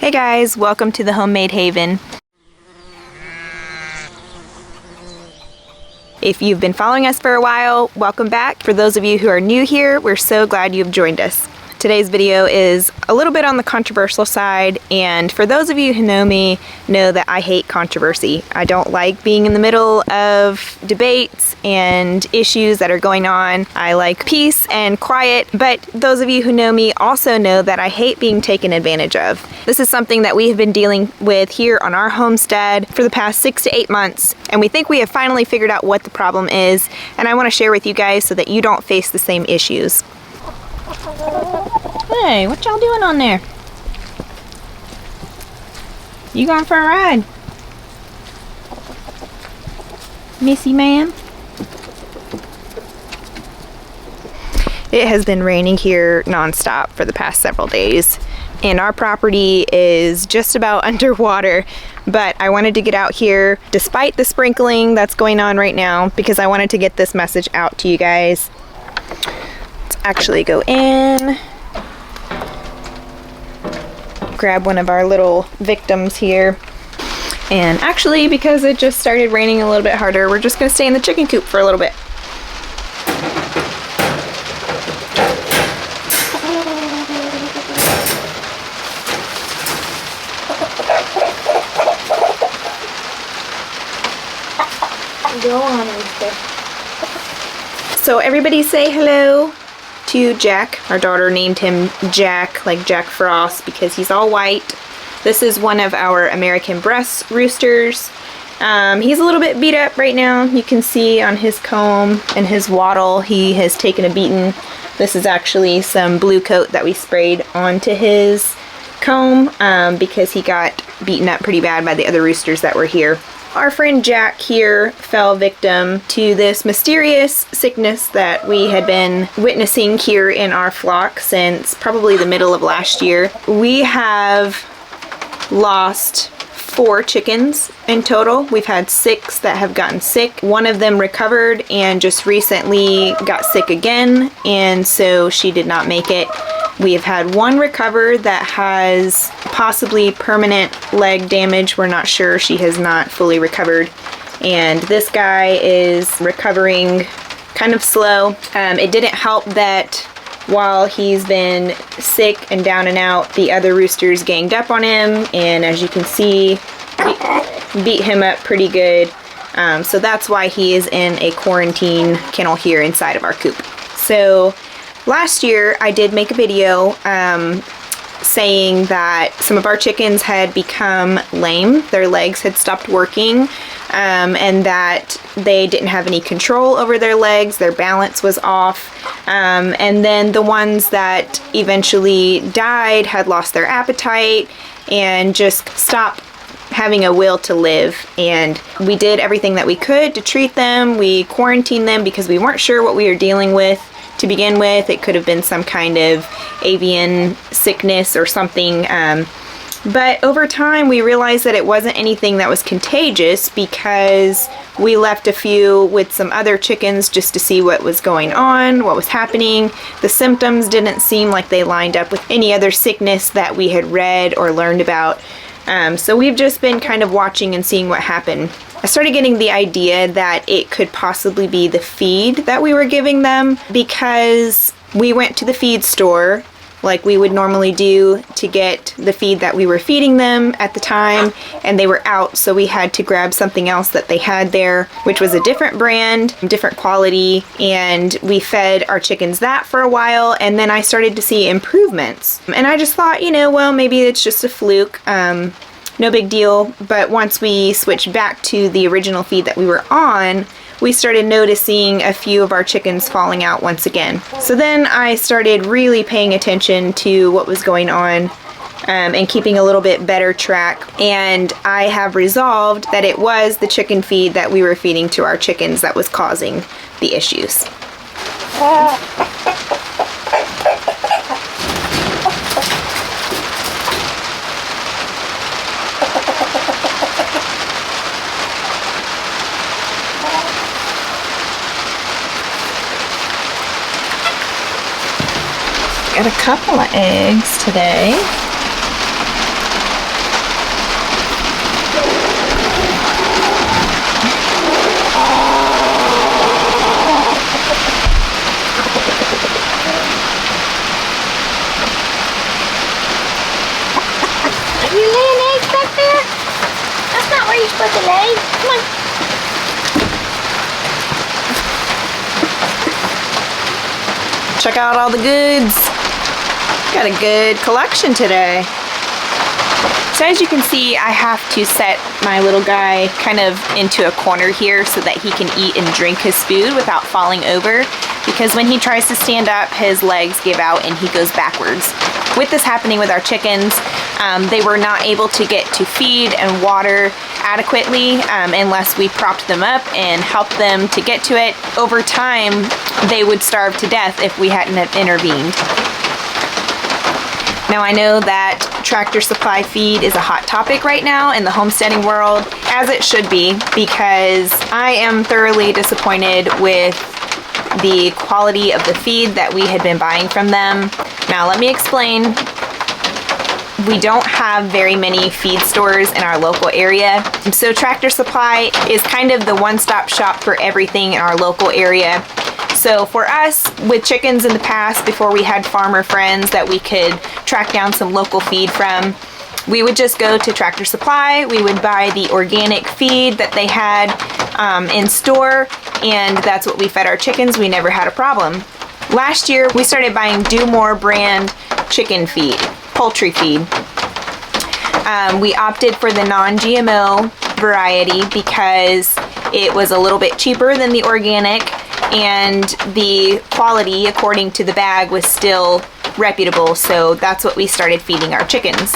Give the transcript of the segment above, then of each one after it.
Hey guys, welcome to the Homemade Haven. If you've been following us for a while, welcome back. For those of you who are new here, we're so glad you've joined us. Today's video is a little bit on the controversial side, and for those of you who know me, know that I hate controversy. I don't like being in the middle of debates and issues that are going on. I like peace and quiet, but those of you who know me also know that I hate being taken advantage of. This is something that we have been dealing with here on our homestead for the past 6 to 8 months, and we think we have finally figured out what the problem is, and I want to share with you guys so that you don't face the same issues. Hey, what y'all doing on there? You going for a ride? Missy ma'am? It has been raining here nonstop for the past several days, and our property is just about underwater, but I wanted to get out here despite the sprinkling that's going on right now because I wanted to get this message out to you guys. Let's actually go in, grab one of our little victims here, and actually, because it just started raining a little bit harder, we're just gonna stay in the chicken coop for a little bit. Go on, Easter. So everybody say hello to Jack. Our daughter named him Jack, like Jack Frost, because he's all white. This is one of our American breast roosters. He's a little bit beat up right now. You can see on his comb and his wattle he has taken a beating. This is actually some blue coat that we sprayed onto his comb because he got beaten up pretty bad by the other roosters that were here. Our friend Jack here fell victim to this mysterious sickness that we had been witnessing here in our flock since probably the middle of last year. We have lost 4 chickens in total. We've had 6 that have gotten sick. One of them recovered and just recently got sick again, and so she did not make it. We have had 1 recover that has possibly permanent leg damage. We're not sure. She has not fully recovered. And this guy is recovering kind of slow. It didn't help that while he's been sick and down and out, the other roosters ganged up on him, and as you can see, beat him up pretty good. So that's why he is in a quarantine kennel here inside of our coop. So last year I did make a video saying that some of our chickens had become lame. Their legs had stopped working, and that they didn't have any control over their legs. Their balance was off. And then the ones that eventually died had lost their appetite and just stopped having a will to live. And we did everything that we could to treat them. We quarantined them because we weren't sure what we were dealing with. To begin with, it could have been some kind of avian sickness or something, but over time we realized that it wasn't anything that was contagious because we left a few with some other chickens just to see what was going on, what was happening. The symptoms didn't seem like they lined up with any other sickness that we had read or learned about, so we've just been kind of watching and seeing what happened. I started getting the idea that it could possibly be the feed that we were giving them, because we went to the feed store like we would normally do to get the feed that we were feeding them at the time, and they were out, so we had to grab something else that they had there, which was a different brand, different quality, and we fed our chickens that for a while, and then I started to see improvements. And I just thought, well, maybe it's just a fluke. No big deal. But once we switched back to the original feed that we were on, we started noticing a few of our chickens falling out once again. So then I started really paying attention to what was going on and keeping a little bit better track. And I have resolved that it was the chicken feed that we were feeding to our chickens that was causing the issues. Got a couple of eggs today. You laying eggs back there? That's not where you're supposed to lay. Come on. Check out all the goods. Got a good collection today. So as you can see, I have to set my little guy kind of into a corner here so that he can eat and drink his food without falling over, because when he tries to stand up, his legs give out and he goes backwards. With this happening with our chickens, they were not able to get to feed and water adequately unless we propped them up and helped them to get to it. Over time, they would starve to death if we hadn't intervened. Now I know that Tractor Supply feed is a hot topic right now in the homesteading world, as it should be, because I am thoroughly disappointed with the quality of the feed that we had been buying from them. Now let me explain. We don't have very many feed stores in our local area, so Tractor Supply is kind of the one-stop shop for everything in our local area. So for us, with chickens in the past, before we had farmer friends that we could track down some local feed from, we would just go to Tractor Supply, we would buy the organic feed that they had in store, and that's what we fed our chickens. We never had a problem. Last year, we started buying Do More brand chicken feed, poultry feed. We opted for the non-GMO variety because it was a little bit cheaper than the organic, and the quality, according to the bag, was still reputable, so that's what we started feeding our chickens.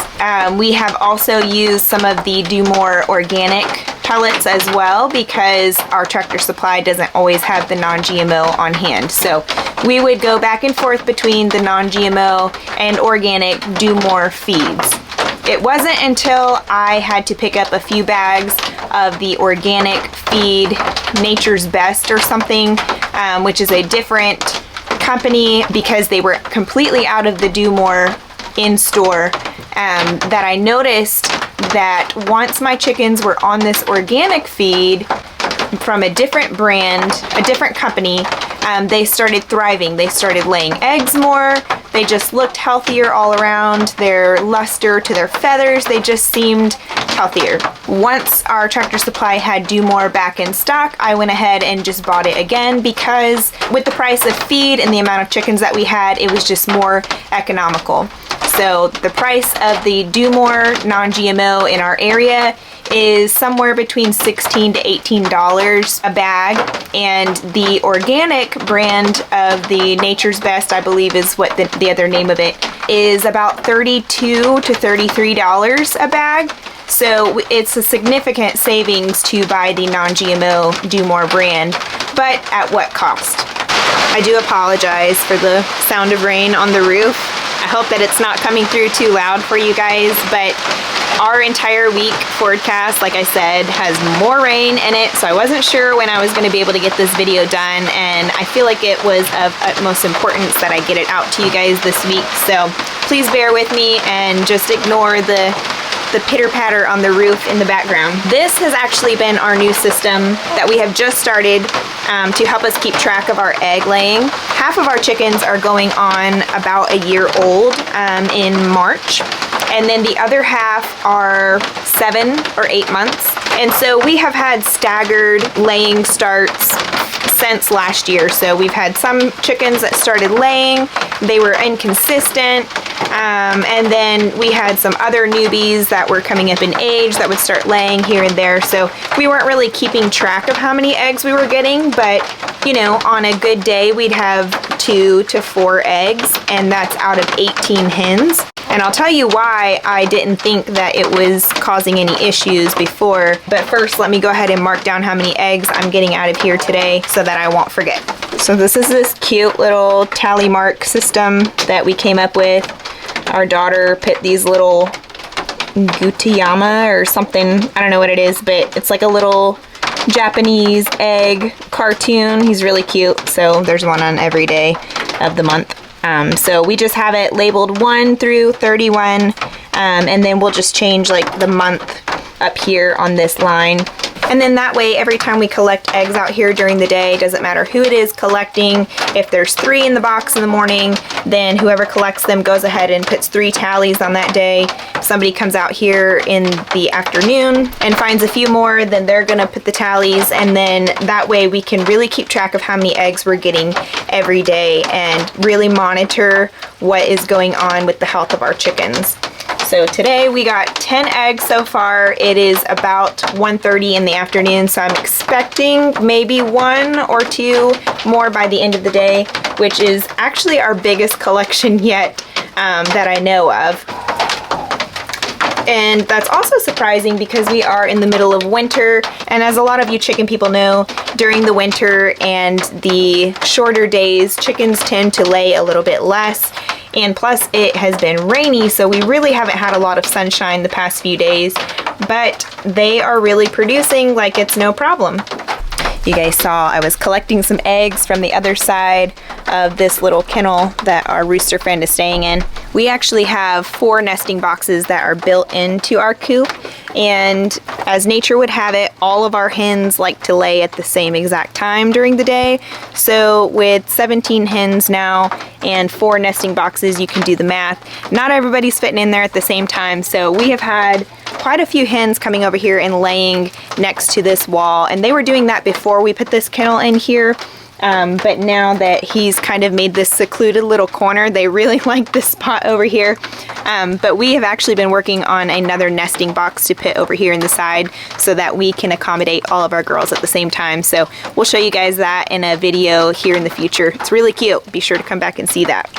We have also used some of the Do More organic pellets as well, because our Tractor Supply doesn't always have the non-GMO on hand. So we would go back and forth between the non-GMO and organic Do More feeds. It wasn't until I had to pick up a few bags of the organic feed, Nature's Best or something, which is a different company because they were completely out of the Do More in store, that I noticed that once my chickens were on this organic feed from a different brand, a different company, they started thriving. They started laying eggs more. They just looked healthier all around. Their luster to their feathers, they just seemed healthier. Once our Tractor Supply had Do More back in stock, I went ahead and just bought it again, because with the price of feed and the amount of chickens that we had, it was just more economical. So the price of the Do More non-GMO in our area is somewhere between $16 to $18 a bag, and the organic brand of the Nature's Best, I believe is what the other name of it, is about $32 to $33 a bag. So it's a significant savings to buy the non-GMO Do More brand, but at what cost? I do apologize for the sound of rain on the roof. I hope that it's not coming through too loud for you guys, but our entire week forecast, like I said, has more rain in it, so I wasn't sure when I was going to be able to get this video done, and I feel like it was of utmost importance that I get it out to you guys this week, so please bear with me and just ignore the pitter-patter on the roof in the background. This has actually been our new system that we have just started to help us keep track of our egg laying. Half of our chickens are going on about a year old in March, and then the other half are 7 or 8 months. And so we have had staggered laying starts since last year. So we've had some chickens that started laying, they were inconsistent, and then we had some other newbies that were coming up in age that would start laying here and there. So we weren't really keeping track of how many eggs we were getting, but you know, on a good day we'd have 2 to 4 eggs, and that's out of 18 hens. And I'll tell you why I didn't think that it was causing any issues before. But first, let me go ahead and mark down how many eggs I'm getting out of here today so that I won't forget. So this is this cute little tally mark system that we came up with. Our daughter put these little Gutayama or something, I don't know what it is, but it's like a little Japanese egg cartoon. He's really cute. So there's one on every day of the month. So we just have it labeled 1 through 31, and then we'll just change like the month up here on this line. And then that way, every time we collect eggs out here during the day, doesn't matter who it is collecting, if there's 3 in the box in the morning, then whoever collects them goes ahead and puts 3 tallies on that day. somebody comes out here in the afternoon and finds a few more, then they're gonna put the tallies, and then that way we can really keep track of how many eggs we're getting every day and really monitor what is going on with the health of our chickens. So today we got 10 eggs so far. It is about 1:30 in the afternoon, so I'm expecting maybe 1 or 2 more by the end of the day, which is actually our biggest collection yet that I know of. And that's also surprising because we are in the middle of winter, and as a lot of you chicken people know, during the winter and the shorter days, chickens tend to lay a little bit less. And plus it has been rainy, so we really haven't had a lot of sunshine the past few days, but they are really producing like it's no problem. You guys saw I was collecting some eggs from the other side of this little kennel that our rooster friend is staying in. We actually have 4 nesting boxes that are built into our coop, and as nature would have it, all of our hens like to lay at the same exact time during the day. So with 17 hens now and 4 nesting boxes, you can do the math. Not everybody's fitting in there at the same time, so we have had quite a few hens coming over here and laying next to this wall, and they were doing that before we put this kennel in here. But now that he's kind of made this secluded little corner, they really like this spot over here. But we have actually been working on another nesting box to put over here in the side so that we can accommodate all of our girls at the same time. So we'll show you guys that in a video here in the future. It's really cute. Be sure to come back and see that.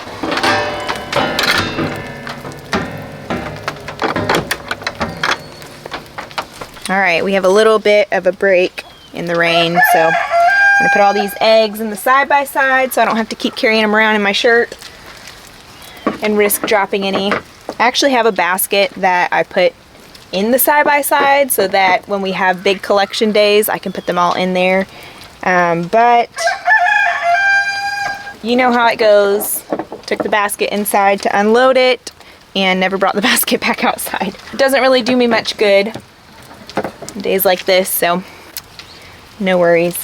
All right, we have a little bit of a break in the rain, so I'm gonna put all these eggs in the side-by-side so I don't have to keep carrying them around in my shirt and risk dropping any. I actually have a basket that I put in the side-by-side so that when we have big collection days, I can put them all in there. But you know how it goes. Took the basket inside to unload it and never brought the basket back outside. It doesn't really do me much good days like this, so no worries.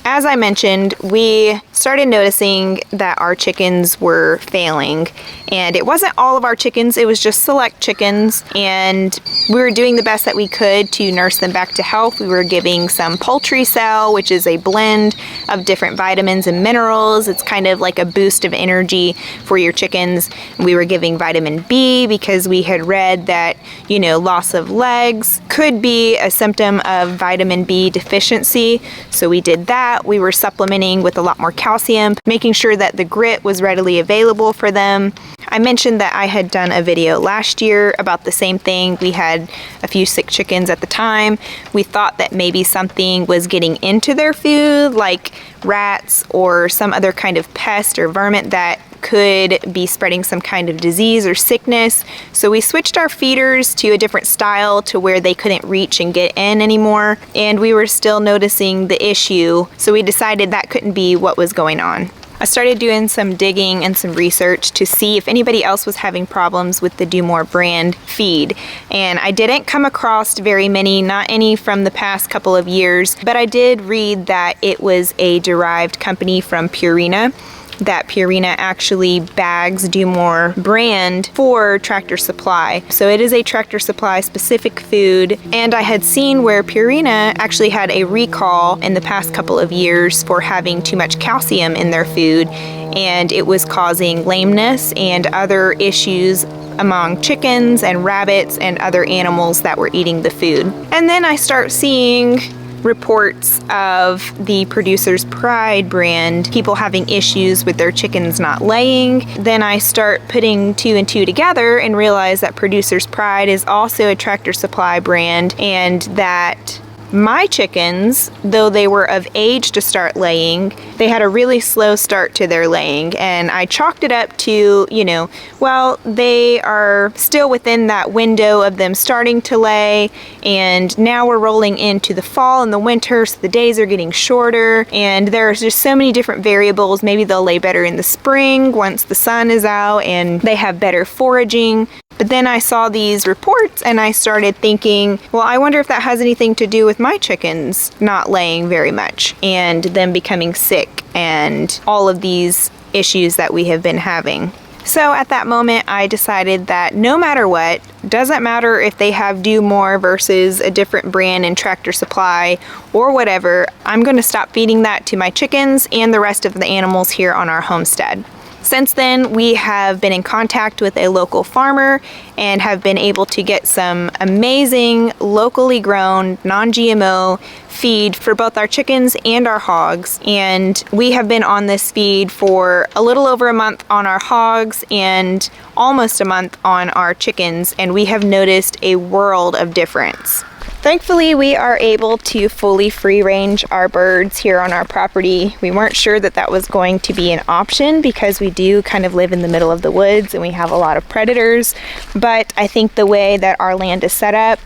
As I mentioned, we started noticing that our chickens were failing, and it wasn't all of our chickens, it was just select chickens, and we were doing the best that we could to nurse them back to health. We were giving some poultry cell, which is a blend of different vitamins and minerals. It's kind of like a boost of energy for your chickens. We were giving vitamin B because we had read that, you know, loss of legs could be a symptom of vitamin B deficiency, so we did that. We were supplementing with a lot more calcium, making sure that the grit was readily available for them. I mentioned that I had done a video last year about the same thing. We had a few sick chickens at the time. We thought that maybe something was getting into their food, like rats or some other kind of pest or vermin that could be spreading some kind of disease or sickness. So we switched our feeders to a different style to where they couldn't reach and get in anymore, and we were still noticing the issue, so we decided that couldn't be what was going on. I started doing some digging and some research to see if anybody else was having problems with the Do More brand feed, and I didn't come across very many, not any from the past couple of years, but I did read that it was a derived company from Purina, that Purina actually bags Do More brand for Tractor Supply. So it is a Tractor Supply specific food, and I had seen where Purina actually had a recall in the past couple of years for having too much calcium in their food, and it was causing lameness and other issues among chickens and rabbits and other animals that were eating the food. And then I start seeing reports of the Producer's Pride brand, people having issues with their chickens not laying. Then I start putting 2 and 2 together and realize that Producer's Pride is also a Tractor Supply brand, and that my chickens, though they were of age to start laying, they had a really slow start to their laying, and I chalked it up to, you know, well, they are still within that window of them starting to lay, and now we're rolling into the fall and the winter, so the days are getting shorter, and there's just so many different variables. Maybe they'll lay better in the spring once the sun is out and they have better foraging. But then I saw these reports and I started thinking, well, I wonder if that has anything to do with my chickens not laying very much and them becoming sick and all of these issues that we have been having. So at that moment, I decided that no matter what, doesn't matter if they have Do More versus a different brand in Tractor Supply or whatever, I'm going to stop feeding that to my chickens and the rest of the animals here on our homestead. Since then, we have been in contact with a local farmer and have been able to get some amazing, locally grown, non-GMO feed for both our chickens and our hogs. And we have been on this feed for a little over a month on our hogs and almost a month on our chickens, and we have noticed a world of difference. Thankfully, we are able to fully free range our birds here on our property. We weren't sure that that was going to be an option because we do kind of live in the middle of the woods and we have a lot of predators. But I think the way that our land is set up,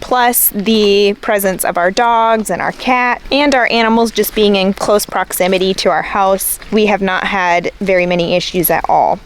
plus the presence of our dogs and our cat and our animals just being in close proximity to our house, we have not had very many issues at all.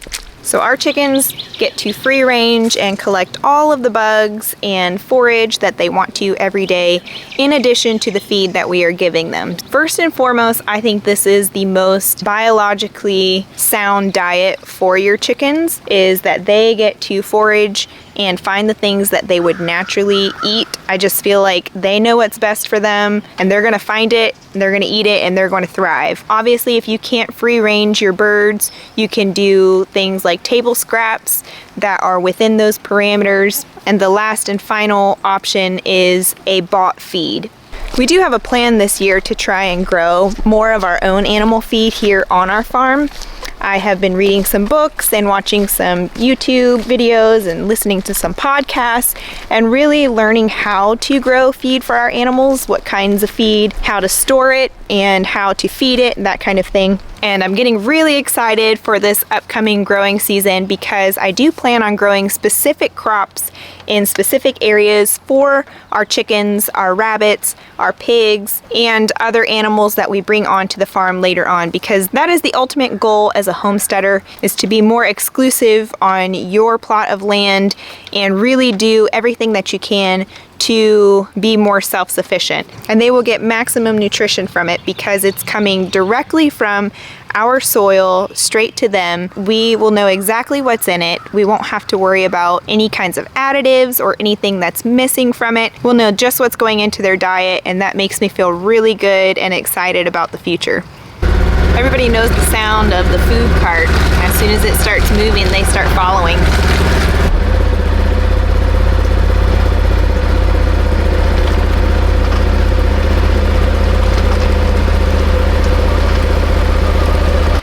So our chickens get to free range and collect all of the bugs and forage that they want to every day, in addition to the feed that we are giving them. First and foremost, I think this is the most biologically sound diet for your chickens, is that they get to forage and find the things that they would naturally eat. I just feel like they know what's best for them and they're gonna find it, and they're gonna eat it, and they're going to thrive. Obviously, if you can't free range your birds, you can do things like table scraps that are within those parameters. And the last and final option is a bought feed. We do have a plan this year to try and grow more of our own animal feed here on our farm. I have been reading some books and watching some YouTube videos and listening to some podcasts and really learning how to grow feed for our animals, what kinds of feed, how to store it, and how to feed it, that kind of thing. And I'm getting really excited for this upcoming growing season because I do plan on growing specific crops in specific areas for our chickens, our rabbits, our pigs, and other animals that we bring onto the farm later on, because that is the ultimate goal as a homesteader, is to be more exclusive on your plot of land and really do everything that you can to be more self-sufficient. And they will get maximum nutrition from it because it's coming directly from our soil straight to them. We will know exactly what's in it. We won't have to worry about any kinds of additives or anything that's missing from it. We'll know just what's going into their diet, and that makes me feel really good and excited about the future. Everybody knows the sound of the food cart. As soon as it starts moving, they start following.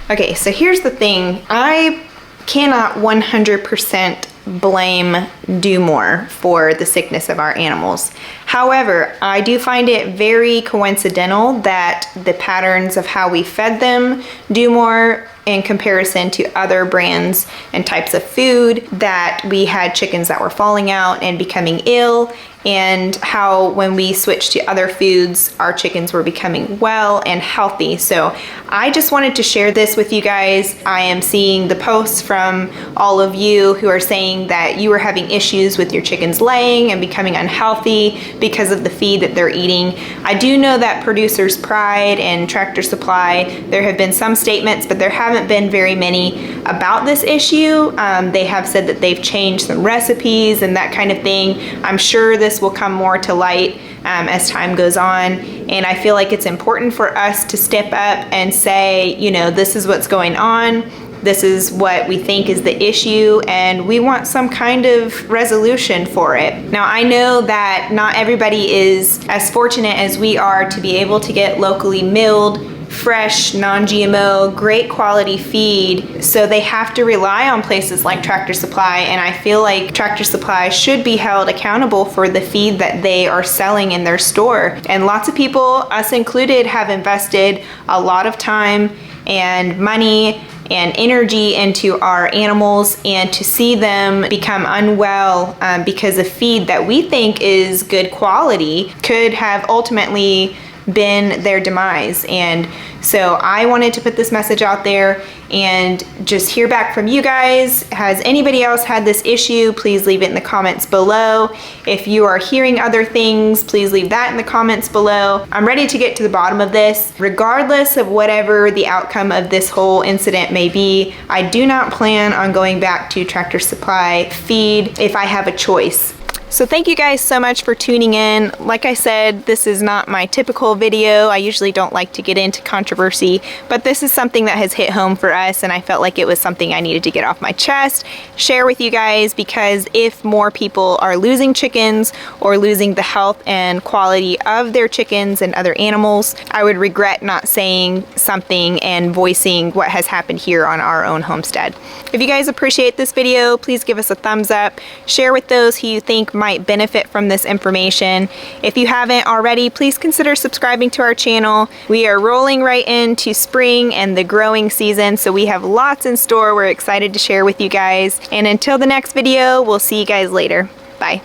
Okay, so here's the thing. I cannot 100% blame Do More for the sickness of our animals. However, I do find it very coincidental that the patterns of how we fed them Do More in comparison to other brands and types of food, that we had chickens that were falling out and becoming ill, and how when we switched to other foods, our chickens were becoming well and healthy. So I just wanted to share this with you guys. I am seeing the posts from all of you who are saying that you are having issues with your chickens laying and becoming unhealthy because of the feed that they're eating. I do know that Producer's Pride and Tractor Supply, there have been some statements, but there haven't been very many about this issue. They have said that they've changed some recipes and that kind of thing. I'm sure this will come more to light as time goes on, and I feel like it's important for us to step up and say, you know, this is what's going on, this is what we think is the issue, and we want some kind of resolution for it. Now, I know that not everybody is as fortunate as we are to be able to get locally milled, fresh, non-GMO, great quality feed, so they have to rely on places like Tractor Supply, and I feel like Tractor Supply should be held accountable for the feed that they are selling in their store. And lots of people, us included, have invested a lot of time and money and energy into our animals, and to see them become unwell because of feed that we think is good quality could have ultimately been their demise. And so I wanted to put this message out there and just hear back from you guys. Has anybody else had this issue? Please leave it in the comments below. If you are hearing other things, please leave that in the comments below. I'm ready to get to the bottom of this. Regardless of whatever the outcome of this whole incident may be, I do not plan on going back to Tractor Supply feed if I have a choice. So thank you guys so much for tuning in. Like I said, this is not my typical video. I usually don't like to get into controversy, but this is something that has hit home for us, and I felt like it was something I needed to get off my chest, share with you guys, because if more people are losing chickens or losing the health and quality of their chickens and other animals, I would regret not saying something and voicing what has happened here on our own homestead. If you guys appreciate this video, please give us a thumbs up, share with those who you think might benefit from this information. If you haven't already, please consider subscribing to our channel. We are rolling right into spring and the growing season, so we have lots in store we're excited to share with you guys. And until the next video, we'll see you guys later. Bye.